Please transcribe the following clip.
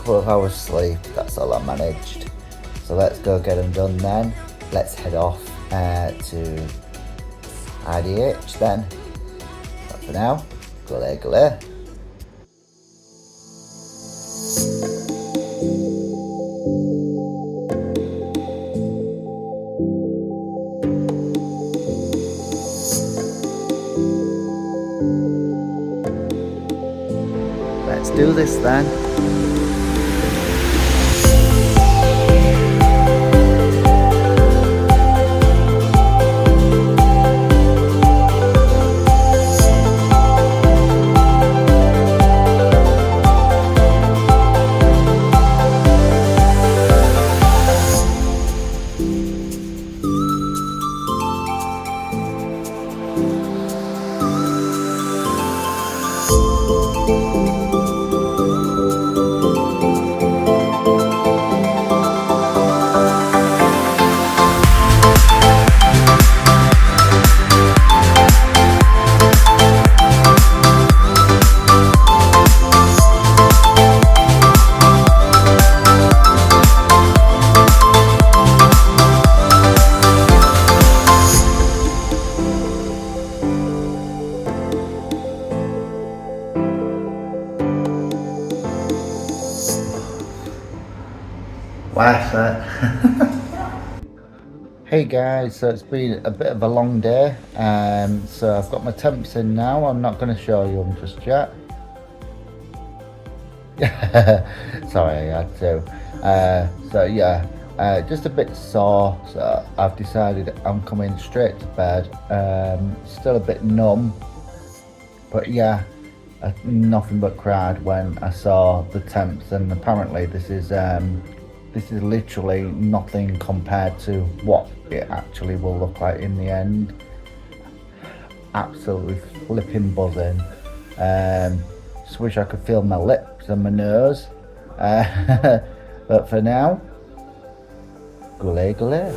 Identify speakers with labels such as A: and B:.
A: couple of hours sleep, that's all I managed. So let's go get them done then. Let's head off to IDH then. But for now, g'lay g'lay. Let's do this then. Hey guys, so it's been a bit of a long day, so I've got my temps in now. I'm not going to show you them just yet. Sorry, I had to. So yeah, just a bit sore, so I've decided I'm coming straight to bed. Still a bit numb, but yeah, nothing but cried when I saw the temps, and apparently this is literally nothing compared to what it actually will look like in the end. Absolutely flipping buzzing. Just wish I could feel my lips and my nose. But for now, g'lay g'lay.